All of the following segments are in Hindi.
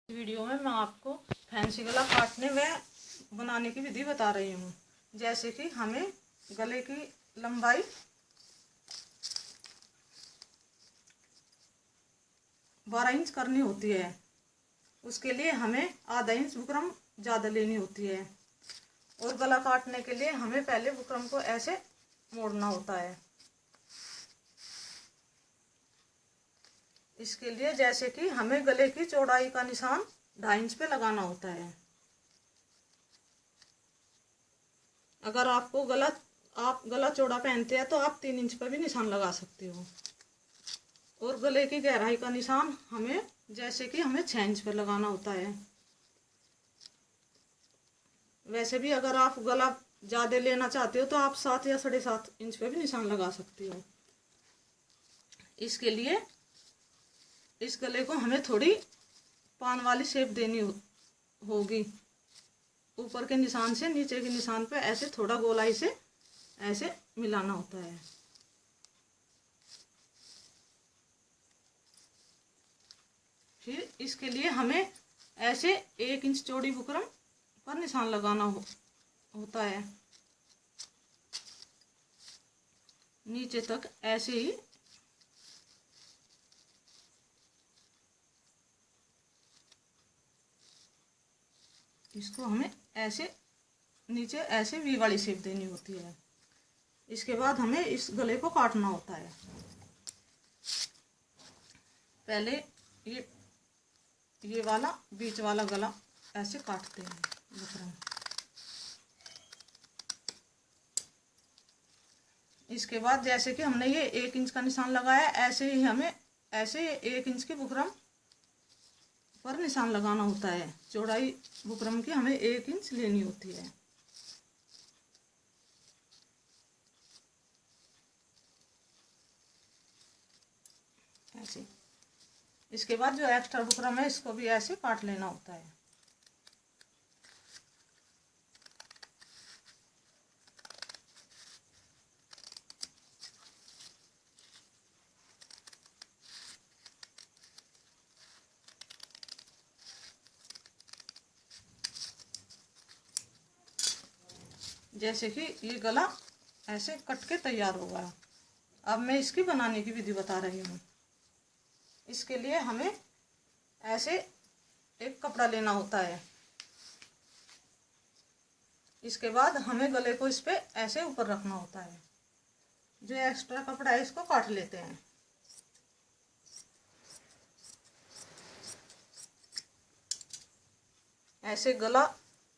वीडियो में मैं आपको फैंसी गला काटने व बनाने की विधि बता रही हूँ। जैसे कि हमें गले की लंबाई 12 इंच करनी होती है। उसके लिए हमें आधा इंच बुकरम ज़्यादा लेनी होती है और गला काटने के लिए हमें पहले बुकरम को ऐसे मोड़ना होता है। इसके लिए जैसे कि हमें गले की चौड़ाई का निशान 2.5 इंच पे लगाना होता है। अगर आपको आप गला चौड़ा पहनते हैं तो आप 3 इंच पर भी निशान लगा सकते हो। और गले की गहराई का निशान हमें जैसे कि हमें 6 इंच पर लगाना होता है। वैसे भी अगर आप गला ज़्यादा लेना चाहते हो तो आप 7 या 7.5 इंच पे भी निशान लगा सकते हो। इसके लिए इस गले को हमें थोड़ी पान वाली शेप देनी होगी। ऊपर के निशान से नीचे के निशान पे ऐसे थोड़ा गोलाई से ऐसे मिलाना होता है। फिर इसके लिए हमें ऐसे 1 इंच चौड़ी बुकरम पर निशान लगाना होता है। नीचे तक ऐसे ही इसको हमें ऐसे नीचे ऐसे वी वाली शेप देनी होती है। इसके बाद हमें इस गले को काटना होता है। पहले ये वाला बीच वाला गला ऐसे काटते हैं बुकरम। इसके बाद जैसे कि हमने ये 1 इंच का निशान लगाया, ऐसे ही हमें ऐसे 1 इंच की बुकरम पर निशान लगाना होता है। चौड़ाई बुकरम की हमें 1 इंच लेनी होती है। ऐसे इसके बाद जो एक्स्ट्रा बुकरम है इसको भी ऐसे काट लेना होता है। जैसे कि ये गला ऐसे कट के तैयार हो गया। अब मैं इसकी बनाने की विधि बता रही हूँ। इसके लिए हमें ऐसे एक कपड़ा लेना होता है। इसके बाद हमें गले को इस पे ऐसे ऊपर रखना होता है। जो एक्स्ट्रा कपड़ा है इसको काट लेते हैं। ऐसे गला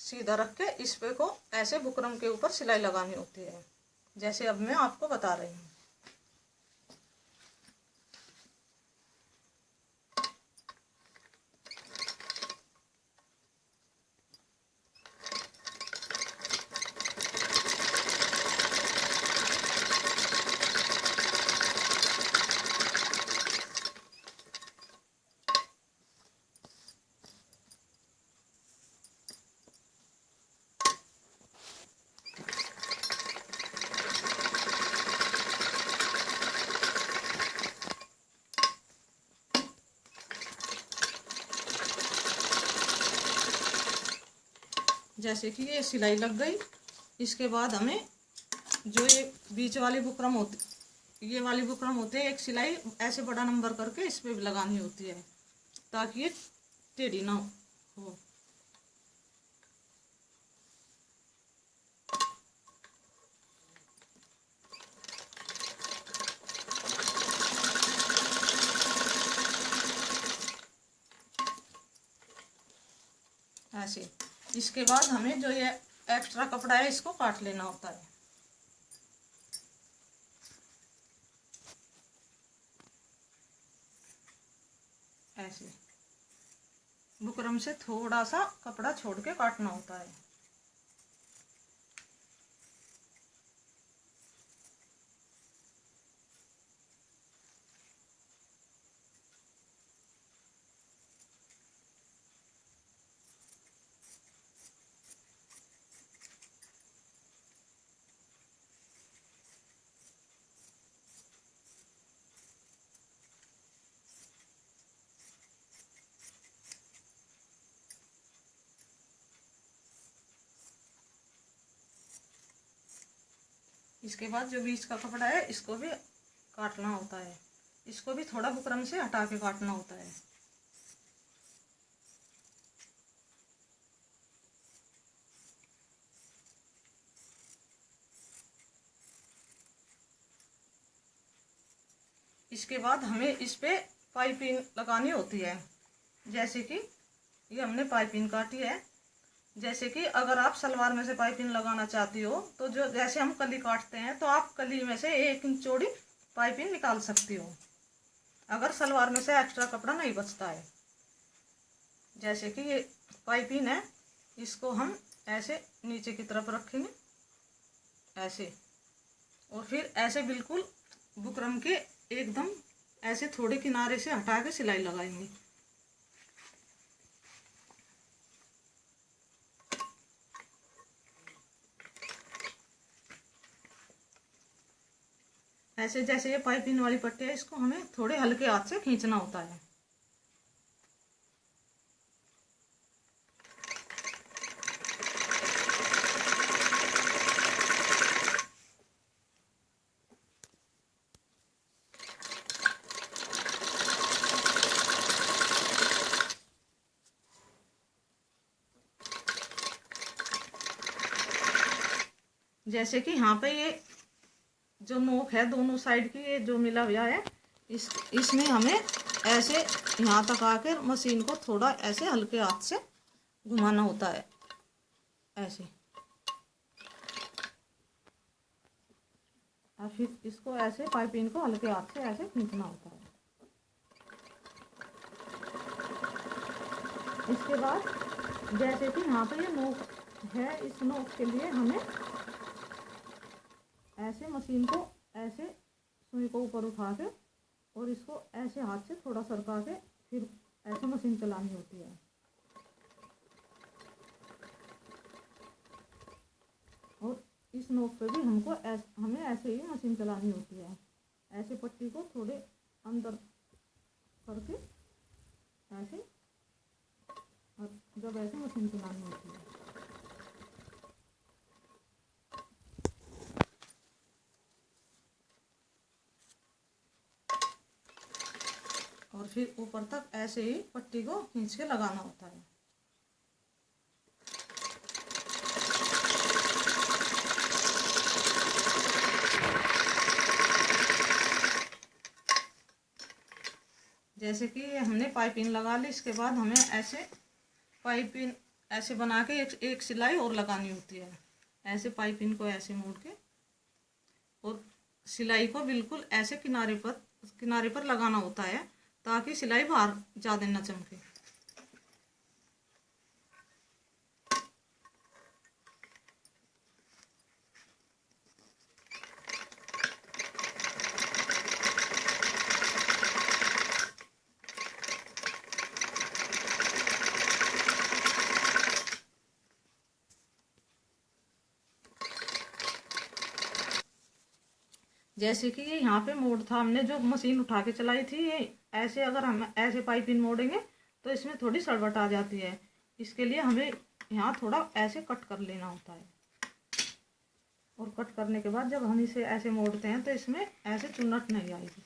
सीधा रख के इस पे को ऐसे बुकरम के ऊपर सिलाई लगानी होती है, जैसे अब मैं आपको बता रही हूँ। जैसे कि ये सिलाई लग गई। इसके बाद हमें जो ये बीच वाली बुकरम होती ये वाली बुकरम होते हैं, एक सिलाई ऐसे बड़ा नंबर करके इस पे भी लगानी होती है ताकि ये टेढ़ी ना हो। ऐसे इसके बाद हमें जो ये एक्स्ट्रा कपड़ा है इसको काट लेना होता है। ऐसे बुकरम से थोड़ा सा कपड़ा छोड़ के काटना होता है। इसके बाद जो बीच का कपड़ा है इसको भी काटना होता है, इसको भी थोड़ा बुकरम से हटा के काटना होता है। इसके बाद हमें इस पे पाइपिंग लगानी होती है। जैसे कि ये हमने पाइपिंग काटी है। जैसे कि अगर आप सलवार में से पाइपिंग लगाना चाहती हो तो जो जैसे हम कली काटते हैं तो आप कली में से 1 इंच चौड़ी पाइपिंग निकाल सकती हो, अगर सलवार में से एक्स्ट्रा कपड़ा नहीं बचता है। जैसे कि ये पाइपिंग है, इसको हम ऐसे नीचे की तरफ रखेंगे ऐसे, और फिर ऐसे बिल्कुल बुकरम के एकदम ऐसे थोड़े किनारे से हटा के सिलाई लगाएंगे। ऐसे जैसे ये पाइपिंग वाली पट्टी है, इसको हमें थोड़े हल्के हाथ से खींचना होता है। जैसे कि यहाँ पे ये जो नोक है दोनों साइड की, ये जो मिला हुआ है, इसमें हमें ऐसे यहाँ तक आकर मशीन को थोड़ा ऐसे हल्के हाथ से घुमाना होता है ऐसे, और फिर इसको ऐसे पाइपिंग को हल्के हाथ से ऐसे खींचना होता है। इसके बाद जैसे कि यहाँ पे ये नोक है, इस नोक के लिए हमें ऐसे मशीन को ऐसे सुई को ऊपर उठा के और इसको ऐसे हाथ से थोड़ा सरका के फिर ऐसे मशीन चलानी होती है। और इस नोक पे भी हमें ऐसे ही मशीन चलानी होती है। ऐसे पट्टी को थोड़े अंदर करके ऐसे, और जब ऐसे मशीन चलानी होती है। और फिर ऊपर तक ऐसे ही पट्टी को खींच के लगाना होता है। जैसे कि हमने पाइपिंग लगा ली, इसके बाद हमें ऐसे पाइपिंग ऐसे बना के एक सिलाई और लगानी होती है। ऐसे पाइपिंग को ऐसे मोड़ के और सिलाई को बिल्कुल ऐसे किनारे पर लगाना होता है, ताकि सिलाई बाहर ज्यादा न चमके। जैसे कि ये यहाँ पे मोड़ था, हमने जो मशीन उठा के चलाई थी, ये ऐसे अगर हम ऐसे पाइपिंग मोड़ेंगे तो इसमें थोड़ी सड़बट आ जाती है। इसके लिए हमें यहाँ थोड़ा ऐसे कट कर लेना होता है, और कट करने के बाद जब हम इसे ऐसे मोड़ते हैं तो इसमें ऐसे चुन्नट नहीं आएगी।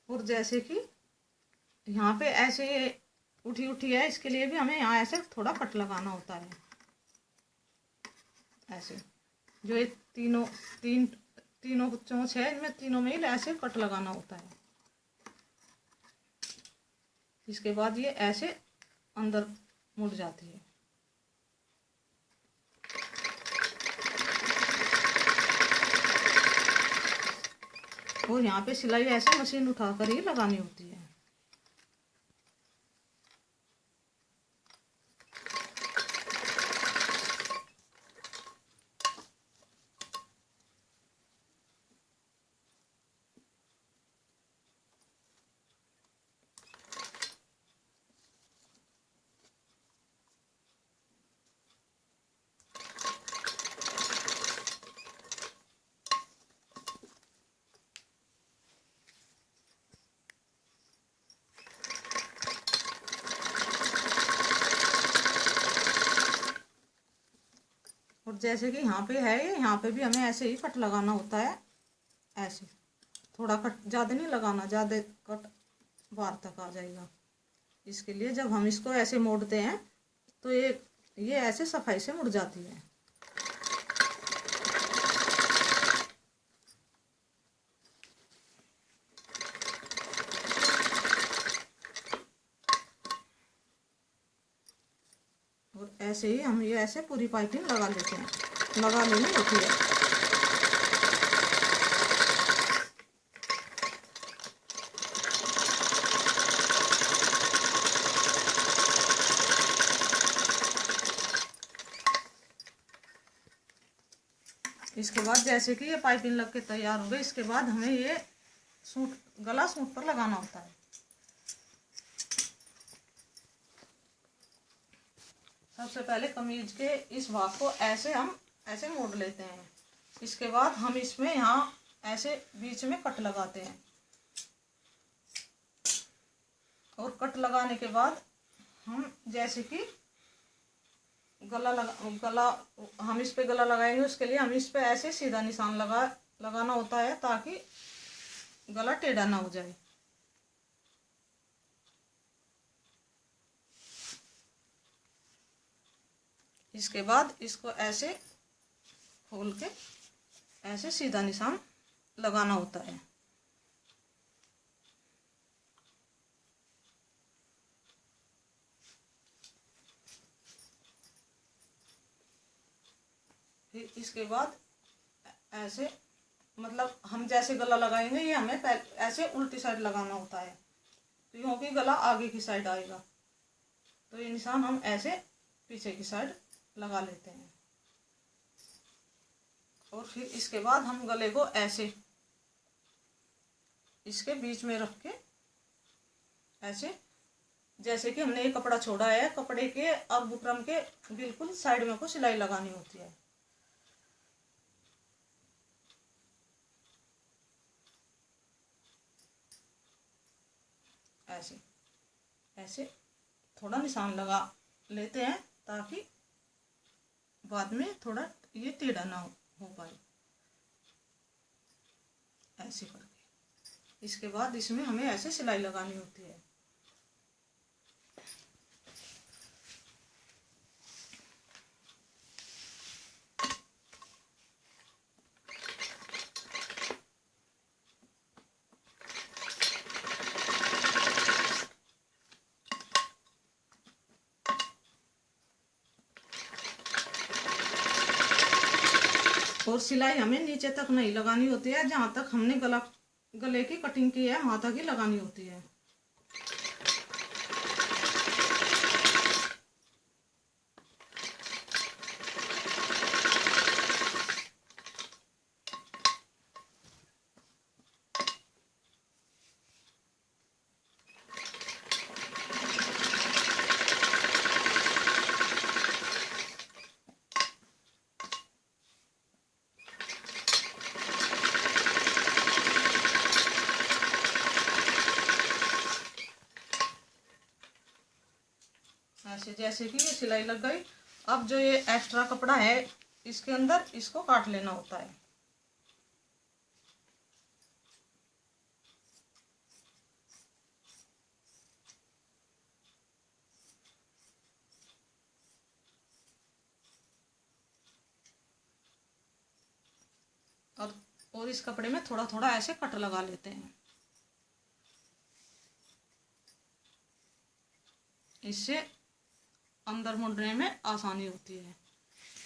और जैसे कि यहाँ पे ऐसे उठी उठी है, इसके लिए भी हमें यहाँ ऐसे थोड़ा कट लगाना होता है। ऐसे जो ये तीनों चोंच है, इनमें तीनों में ऐसे कट लगाना होता है। इसके बाद ये ऐसे अंदर मुड़ जाती है। और यहाँ पे सिलाई ऐसे मशीन उठाकर ही लगानी होती है। जैसे कि यहाँ पे है, यहाँ पे भी हमें ऐसे ही कट लगाना होता है। ऐसे थोड़ा कट, ज़्यादा नहीं लगाना, ज़्यादा कट बाहर तक आ जाएगा। इसके लिए जब हम इसको ऐसे मोड़ते हैं तो ये ऐसे सफाई से मुड़ जाती है। और ऐसे ही हम ये ऐसे पूरी पाइपिंग लगा लेते हैं, लगा लेनी होती है। इसके बाद जैसे कि ये पाइपिंग लग के तैयार हो गई, इसके बाद हमें ये सूट, गला सूट पर लगाना होता है। सबसे पहले कमीज के इस भाग को ऐसे हम ऐसे मोड़ लेते हैं। इसके बाद हम इसमें यहाँ ऐसे बीच में कट लगाते हैं, और कट लगाने के बाद हम जैसे कि गला हम इस पे गला लगाएंगे, उसके लिए हम इस पे ऐसे सीधा निशान लगाना होता है ताकि गला टेढ़ा ना हो जाए। इसके बाद इसको ऐसे खोल के ऐसे सीधा निशान लगाना होता है। फिर इसके बाद ऐसे, मतलब हम जैसे गला लगाएंगे ये हमें ऐसे उल्टी साइड लगाना होता है, क्योंकि गला आगे की साइड आएगा। तो ये निशान हम ऐसे पीछे की साइड लगा लेते हैं। और फिर इसके बाद हम गले को ऐसे इसके बीच में रख के ऐसे, जैसे कि हमने ये कपड़ा छोड़ा है, कपड़े के अब बुकरम के बिल्कुल साइड में को सिलाई लगानी होती है। ऐसे ऐसे थोड़ा निशान लगा लेते हैं ताकि बाद में थोड़ा ये टेढ़ा ना हो पाए। ऐसे करके इसके बाद इसमें हमें ऐसे सिलाई लगानी होती है। और सिलाई हमें नीचे तक नहीं लगानी होती है, जहां तक हमने गले की कटिंग की है वहां तक ही लगानी होती है। ऐसे जैसे कि ये सिलाई लग गई। अब जो ये एक्स्ट्रा कपड़ा है इसके अंदर इसको काट लेना होता है। और इस कपड़े में थोड़ा थोड़ा ऐसे कट लगा लेते हैं, इससे अंदर मुड़ने में आसानी होती है।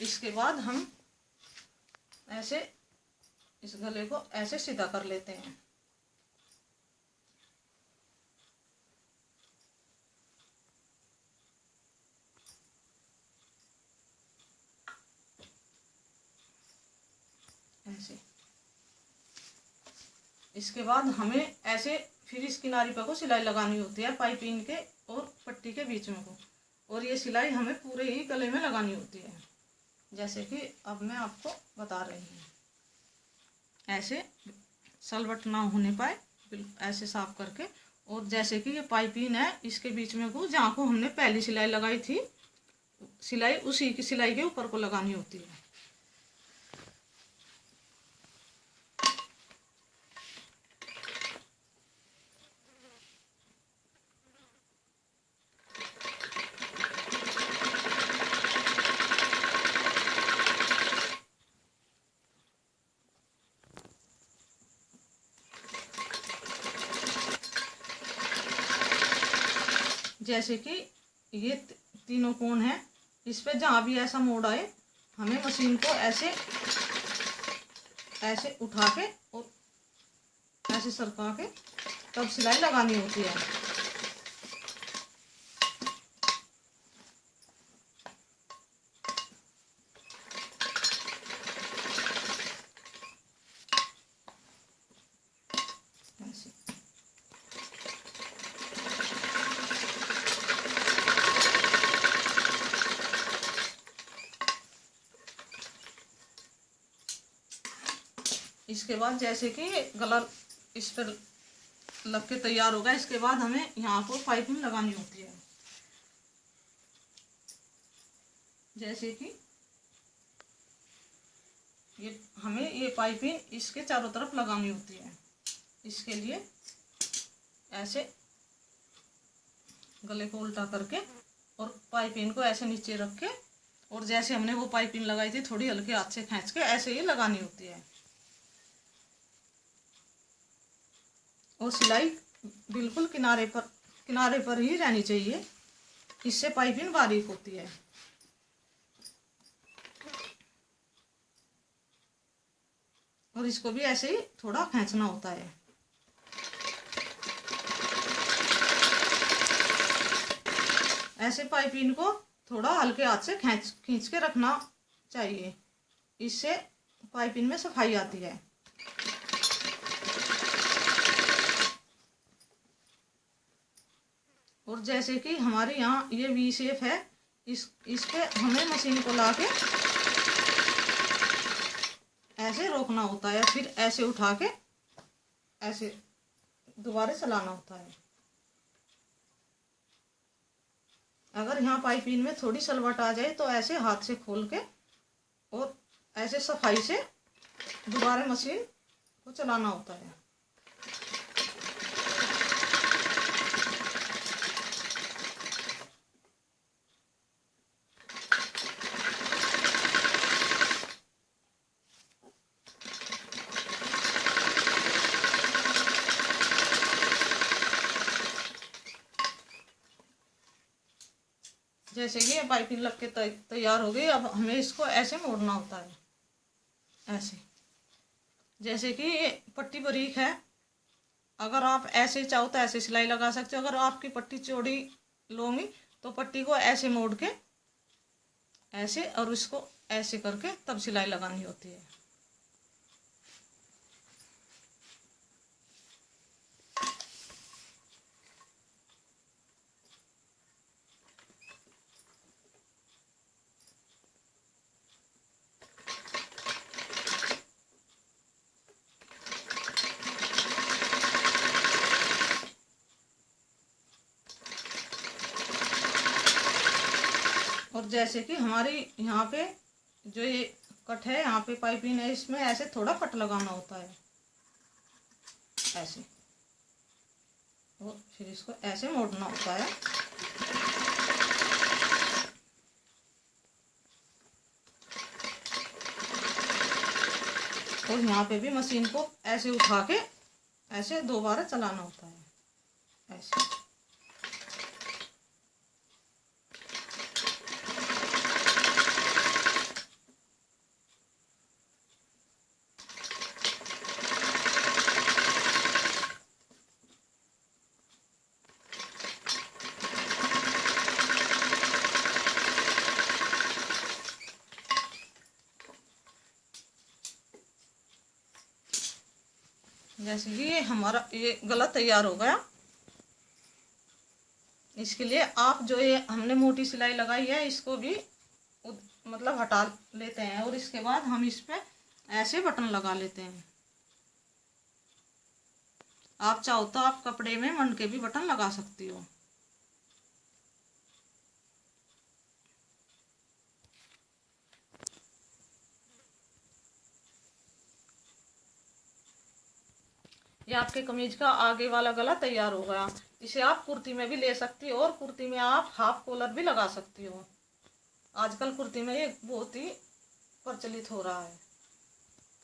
इसके बाद हम ऐसे इस गले को ऐसे सीधा कर लेते हैं। ऐसे इसके बाद हमें ऐसे फिर इस किनारी पर को सिलाई लगानी होती है, पाइपिंग के और पट्टी के बीच में को, और ये सिलाई हमें पूरे ही गले में लगानी होती है, जैसे कि अब मैं आपको बता रही हूँ। ऐसे सलवट ना होने पाए ऐसे साफ करके, और जैसे कि ये पाइपिंग है इसके बीच में को जहाँ को हमने पहली सिलाई लगाई थी, सिलाई उसी की सिलाई के ऊपर को लगानी होती है। जैसे कि ये तीनों कोण है, इस पे जहाँ भी ऐसा मोड़ आए हमें मशीन को ऐसे ऐसे उठा के और ऐसे सरका के तब सिलाई लगानी होती है। ऐसे इसके बाद जैसे कि गला इस पर लग के तैयार होगा, इसके बाद हमें यहाँ पर पाइपिंग लगानी होती है। जैसे कि ये हमें ये पाइपिंग इसके चारों तरफ लगानी होती है। इसके लिए ऐसे गले को उल्टा करके और पाइपिंग को ऐसे नीचे रख के, और जैसे हमने वो पाइपिंग लगाई थी थोड़ी हल्के हाथ से खींच के ऐसे ही लगानी होती है। और सिलाई बिल्कुल किनारे पर ही रहनी चाहिए, इससे पाइपिंग बारीक होती है। और इसको भी ऐसे ही थोड़ा खींचना होता है। ऐसे पाइपिंग को थोड़ा हल्के हाथ से खींच के रखना चाहिए, इससे पाइपिंग में सफाई आती है। और जैसे कि हमारे यहाँ ये वी शेप है, इस पे हमें मशीन को लाके ऐसे रोकना होता है, फिर ऐसे उठा के ऐसे दोबारा चलाना होता है। अगर यहाँ पाइपिंग में थोड़ी सलवट आ जाए तो ऐसे हाथ से खोल के और ऐसे सफाई से दोबारा मशीन को चलाना होता है। जैसे कि ये पाइपिंग लग के तैयार हो गई। अब हमें इसको ऐसे मोड़ना होता है, ऐसे। जैसे कि ये पट्टी बारीक है, अगर आप ऐसे चाहो तो ऐसे सिलाई लगा सकते हो। अगर आपकी पट्टी चौड़ी लोगी तो पट्टी को ऐसे मोड़ के ऐसे और इसको ऐसे करके तब सिलाई लगानी होती है। और जैसे कि हमारी यहाँ पे जो ये कट है, यहाँ पे पाइपिंग है, इसमें ऐसे थोड़ा कट लगाना होता है ऐसे, और फिर इसको ऐसे मोड़ना होता है। और यहाँ पे भी मशीन को ऐसे उठा के ऐसे दोबारा चलाना होता है, ऐसे। जैसे कि हमारा ये गला तैयार हो गया। इसके लिए आप जो ये हमने मोटी सिलाई लगाई है इसको भी मतलब हटा लेते हैं, और इसके बाद हम इस पे ऐसे बटन लगा लेते हैं। आप चाहो तो आप कपड़े में मंड के भी बटन लगा सकती हो। ये आपके कमीज का आगे वाला गला तैयार हो गया। इसे आप कुर्ती में भी ले सकती हो, और कुर्ती में आप हाफ कॉलर भी लगा सकती हो। आजकल कुर्ती में ये बहुत ही प्रचलित हो रहा है।